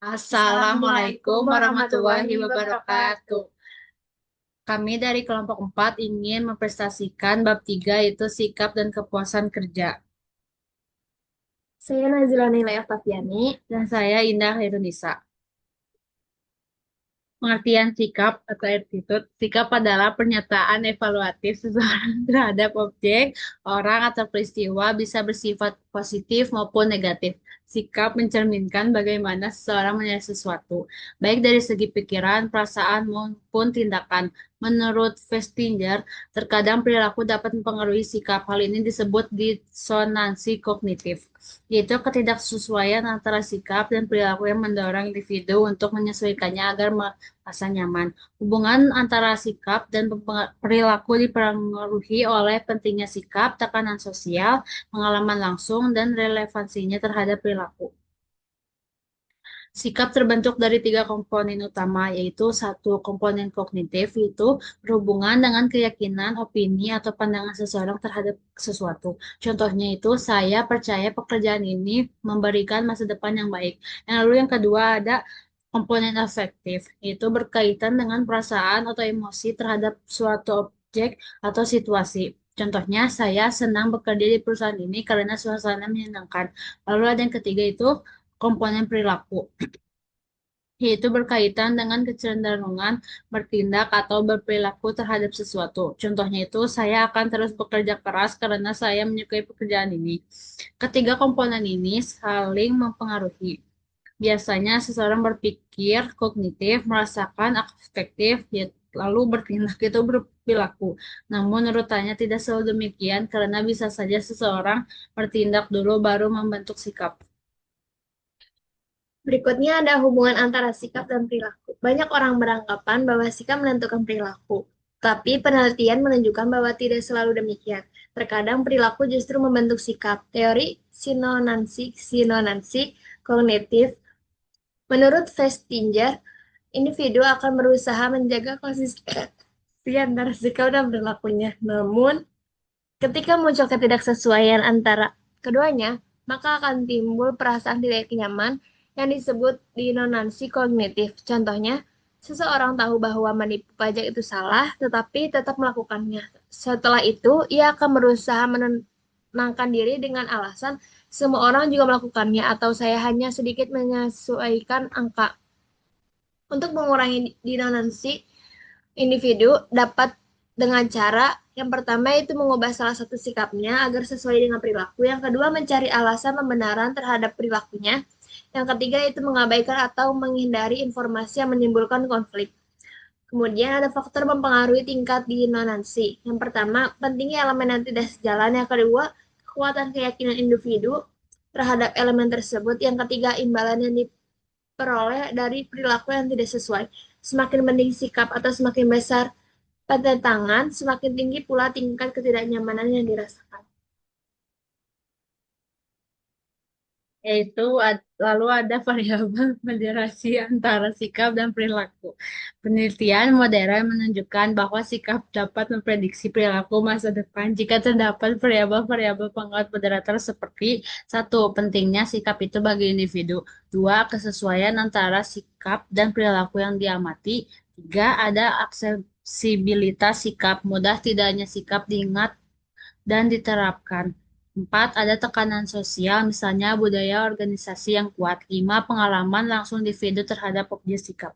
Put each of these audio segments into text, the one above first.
Assalamualaikum warahmatullahi wabarakatuh. Kami dari kelompok 4 ingin mempresentasikan bab 3 yaitu sikap dan kepuasan kerja. Saya Nazila Nilai Oktaviani. Dan saya Indah Hairunisa. Pengertian sikap atau attitude. Sikap adalah pernyataan evaluatif seseorang terhadap objek, orang, atau peristiwa bisa bersifat positif maupun negatif. Sikap mencerminkan bagaimana seseorang menilai sesuatu, baik dari segi pikiran, perasaan, maupun tindakan. Menurut Festinger, terkadang perilaku dapat mempengaruhi sikap. Hal ini disebut disonansi kognitif, yaitu ketidaksesuaian antara sikap dan perilaku yang mendorong individu untuk menyesuaikannya agar rasa nyaman. Hubungan antara sikap dan perilaku dipengaruhi oleh pentingnya sikap, tekanan sosial, pengalaman langsung, dan relevansinya terhadap perilaku. Sikap terbentuk dari tiga komponen utama, yaitu satu komponen kognitif, yaitu berhubungan dengan keyakinan, opini, atau pandangan seseorang terhadap sesuatu. Contohnya itu, saya percaya pekerjaan ini memberikan masa depan yang baik. Yang lalu yang kedua ada komponen afektif, yaitu berkaitan dengan perasaan atau emosi terhadap suatu objek atau situasi. Contohnya, saya senang bekerja di perusahaan ini karena suasana menyenangkan. Lalu ada yang ketiga itu komponen perilaku, yaitu berkaitan dengan kecenderungan bertindak atau berperilaku terhadap sesuatu. Contohnya itu, saya akan terus bekerja keras karena saya menyukai pekerjaan ini. Ketiga komponen ini saling mempengaruhi. Biasanya seseorang berpikir kognitif, merasakan afektif, lalu bertindak itu berperilaku. Namun urutannya tidak selalu demikian karena bisa saja seseorang bertindak dulu baru membentuk sikap. Berikutnya ada hubungan antara sikap dan perilaku. Banyak orang beranggapan bahwa sikap menentukan perilaku, tapi penelitian menunjukkan bahwa tidak selalu demikian. Terkadang perilaku justru membentuk sikap. Teori sinonansi kognitif menurut Festinger, individu akan berusaha menjaga konsistensi antara sikap dan perilakunya. Namun, ketika muncul ketidaksesuaian antara keduanya, maka akan timbul perasaan tidak nyaman yang disebut dinonansi kognitif. Contohnya, seseorang tahu bahwa menipu pajak itu salah, tetapi tetap melakukannya. Setelah itu, ia akan berusaha menenangkan diri dengan alasan semua orang juga melakukannya atau saya hanya sedikit menyesuaikan angka. Untuk mengurangi dinonansi, individu dapat dengan cara yang pertama itu mengubah salah satu sikapnya agar sesuai dengan perilaku. Yang kedua, mencari alasan pembenaran terhadap perilakunya. Yang ketiga, itu mengabaikan atau menghindari informasi yang menimbulkan konflik. Kemudian ada faktor mempengaruhi tingkat dinonansi. Yang pertama, pentingnya elemen yang tidak sejalan. Yang kedua, kekuatan keyakinan individu terhadap elemen tersebut. Yang ketiga, imbalan yang diperoleh dari perilaku yang tidak sesuai. Semakin penting sikap atau semakin besar pertentangan, semakin tinggi pula tingkat ketidaknyamanan yang dirasakan. Yaitu lalu ada variabel moderasi antara sikap dan perilaku. Penelitian modern menunjukkan bahwa sikap dapat memprediksi perilaku masa depan jika terdapat variabel-variabel penguat moderator seperti satu, pentingnya sikap itu bagi individu, dua, kesesuaian antara sikap dan perilaku yang diamati, tiga, ada aksesibilitas sikap, mudah tidaknya sikap diingat dan diterapkan. Empat, ada tekanan sosial, misalnya budaya organisasi yang kuat. Lima, pengalaman langsung individu terhadap objek sikap.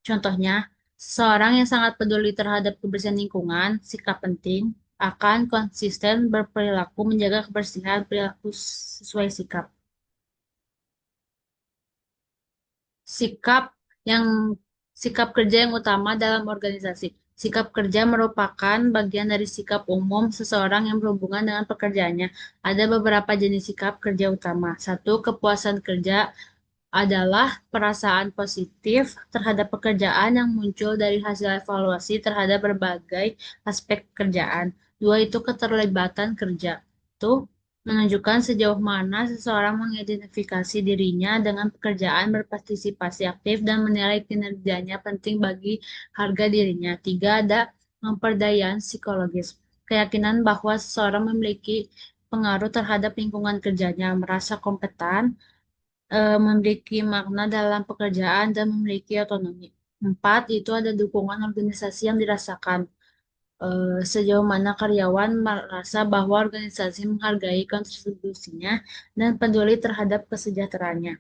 Contohnya, seseorang yang sangat peduli terhadap kebersihan lingkungan, sikap penting, akan konsisten berperilaku menjaga kebersihan perilaku sesuai sikap. Sikap yang sikap kerja yang utama dalam organisasi. Sikap kerja merupakan bagian dari sikap umum seseorang yang berhubungan dengan pekerjaannya. Ada beberapa jenis sikap kerja utama. Satu, kepuasan kerja adalah perasaan positif terhadap pekerjaan yang muncul dari hasil evaluasi terhadap berbagai aspek pekerjaan. Dua, itu keterlibatan kerja. Itu menunjukkan sejauh mana seseorang mengidentifikasi dirinya dengan pekerjaan, berpartisipasi aktif, dan menilai kinerjanya penting bagi harga dirinya. Tiga, ada pemberdayaan psikologis. Keyakinan bahwa seseorang memiliki pengaruh terhadap lingkungan kerjanya, merasa kompeten, memiliki makna dalam pekerjaan dan memiliki otonomi. Empat, itu ada dukungan organisasi yang dirasakan. Sejauh mana karyawan merasa bahwa organisasi menghargai kontribusinya dan peduli terhadap kesejahteraannya.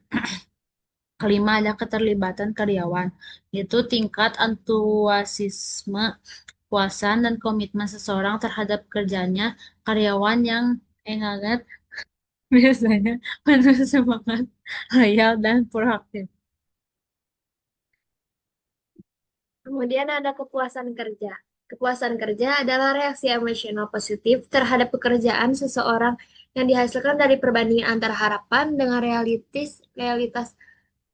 Kelima, ada keterlibatan karyawan, yaitu tingkat antusiasme, kepuasan, dan komitmen seseorang terhadap kerjanya. Karyawan yang engaged biasanya penuh semangat, loyal, dan proaktif. Kemudian ada kepuasan kerja. Kepuasan kerja adalah reaksi emosional positif terhadap pekerjaan seseorang yang dihasilkan dari perbandingan antara harapan dengan realitas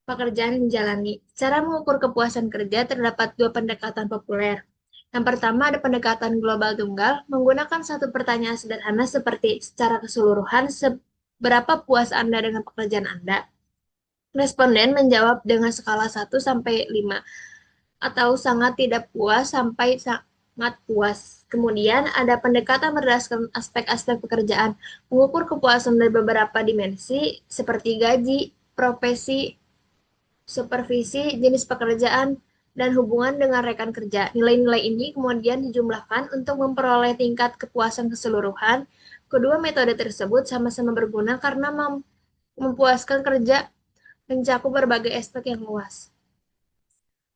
pekerjaan yang dijalani. Cara mengukur kepuasan kerja terdapat dua pendekatan populer. Yang pertama ada pendekatan global tunggal, menggunakan satu pertanyaan sederhana seperti secara keseluruhan, seberapa puas Anda dengan pekerjaan Anda? Responden menjawab dengan skala 1 sampai 5 atau sangat tidak puas sampai sangat puas. Kemudian ada pendekatan berdasarkan aspek-aspek pekerjaan, mengukur kepuasan dari beberapa dimensi seperti gaji, profesi, supervisi, jenis pekerjaan, dan hubungan dengan rekan kerja. Nilai-nilai ini kemudian dijumlahkan untuk memperoleh tingkat kepuasan keseluruhan. Kedua metode tersebut sama-sama berguna karena mempuaskan kerja mencakup berbagai aspek yang luas.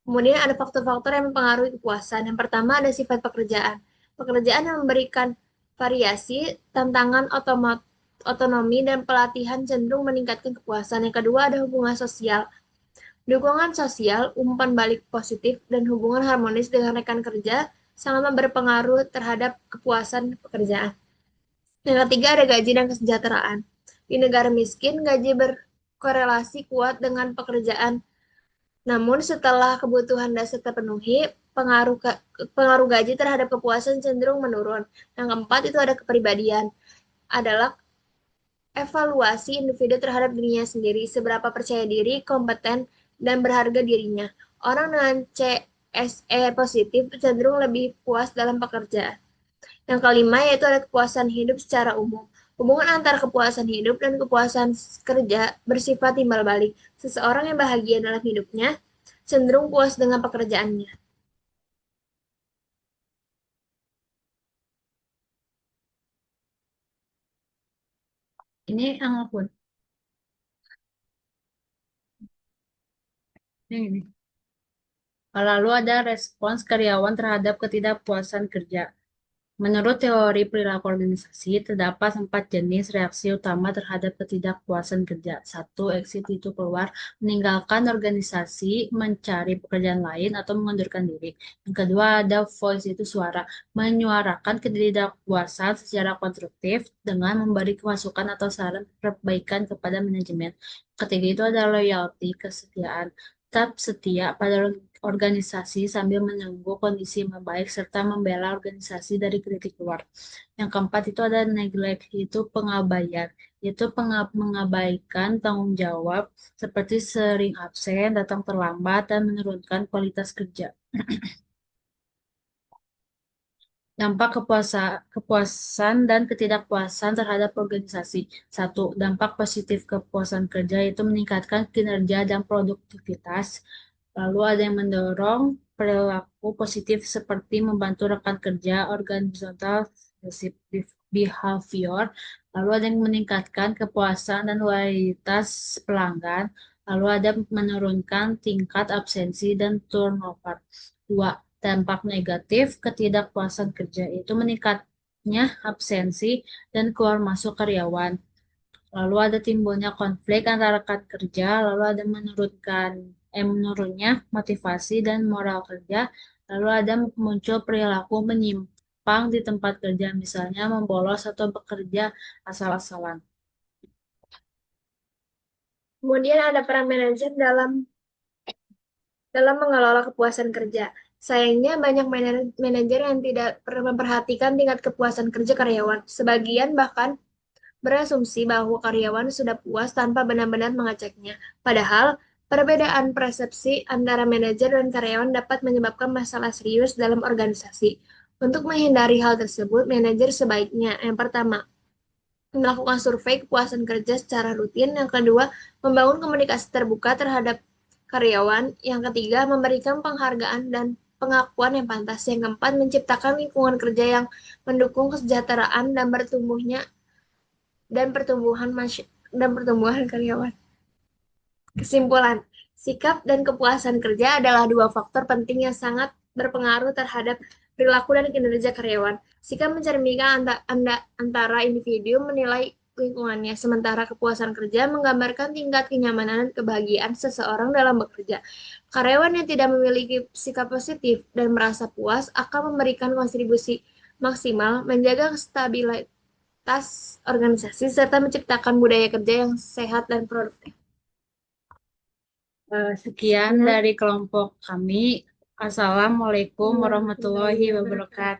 Kemudian ada faktor-faktor yang mempengaruhi kepuasan. Yang pertama ada sifat pekerjaan. Pekerjaan yang memberikan variasi, tantangan otonomi, dan pelatihan cenderung meningkatkan kepuasan. Yang kedua ada hubungan sosial. Dukungan sosial, umpan balik positif, dan hubungan harmonis dengan rekan kerja sangat berpengaruh terhadap kepuasan pekerjaan. Yang ketiga ada gaji dan kesejahteraan. Di negara miskin, gaji berkorelasi kuat dengan pekerjaan. Namun setelah kebutuhan dasar terpenuhi, pengaruh gaji terhadap kepuasan cenderung menurun. Yang keempat itu ada kepribadian, adalah evaluasi individu terhadap dirinya sendiri, seberapa percaya diri, kompeten, dan berharga dirinya. Orang dengan CSE positif cenderung lebih puas dalam pekerjaan. Yang kelima yaitu ada kepuasan hidup secara umum. Hubungan antara kepuasan hidup dan kepuasan kerja bersifat timbal balik. Seseorang yang bahagia dalam hidupnya cenderung puas dengan pekerjaannya. Ini angapun. Ini. Lalu ada respons karyawan terhadap ketidakpuasan kerja. Menurut teori perilaku organisasi, terdapat 4 jenis reaksi utama terhadap ketidakpuasan kerja. Satu, exit itu keluar, meninggalkan organisasi, mencari pekerjaan lain, atau mengundurkan diri. Yang kedua, ada voice itu suara, menyuarakan ketidakpuasan secara konstruktif dengan memberi masukan atau saran perbaikan kepada manajemen. Ketiga itu ada loyalty, kesetiaan. Tetap setia pada organisasi sambil menunggu kondisi membaik serta membela organisasi dari kritik luar. Yang keempat itu ada neglect, itu pengabaian. Itu mengabaikan tanggung jawab seperti sering absen, datang terlambat, dan menurunkan kualitas kerja. Dampak kepuasan dan ketidakpuasan terhadap organisasi. Satu, dampak positif kepuasan kerja itu meningkatkan kinerja dan produktivitas. Lalu ada yang mendorong perilaku positif seperti membantu rekan kerja, organizational behavior. Lalu ada yang meningkatkan kepuasan dan loyalitas pelanggan. Lalu ada menurunkan tingkat absensi dan turnover. Dua, dampak negatif ketidakpuasan kerja itu meningkatnya absensi dan keluar masuk karyawan. Lalu ada timbulnya konflik antara rekan kerja, lalu ada menurunnya motivasi dan moral kerja, lalu ada muncul perilaku menyimpang di tempat kerja, misalnya membolos atau bekerja asal-asalan. Kemudian ada peran manajer dalam mengelola kepuasan kerja. Sayangnya banyak manajer yang tidak pernah memperhatikan tingkat kepuasan kerja karyawan. Sebagian bahkan berasumsi bahwa karyawan sudah puas tanpa benar-benar mengeceknya. Padahal, perbedaan persepsi antara manajer dan karyawan dapat menyebabkan masalah serius dalam organisasi. Untuk menghindari hal tersebut, manajer sebaiknya yang pertama, melakukan survei kepuasan kerja secara rutin. Yang kedua, membangun komunikasi terbuka terhadap karyawan. Yang ketiga, memberikan penghargaan dan pengakuan yang pantas. Yang keempat, menciptakan lingkungan kerja yang mendukung kesejahteraan dan bertumbuhnya dan pertumbuhan karyawan. Kesimpulan, sikap dan kepuasan kerja adalah dua faktor penting yang sangat berpengaruh terhadap perilaku dan kinerja karyawan. Sikap mencerminkan antara individu menilai lingkungannya, sementara kepuasan kerja menggambarkan tingkat kenyamanan dan kebahagiaan seseorang dalam bekerja. Karyawan yang tidak memiliki sikap positif dan merasa puas akan memberikan kontribusi maksimal, menjaga stabilitas organisasi, serta menciptakan budaya kerja yang sehat dan produktif. Sekian Ya. dari kelompok kami. Assalamualaikum warahmatullahi Warahmatullahi wabarakatuh. wabarakatuh.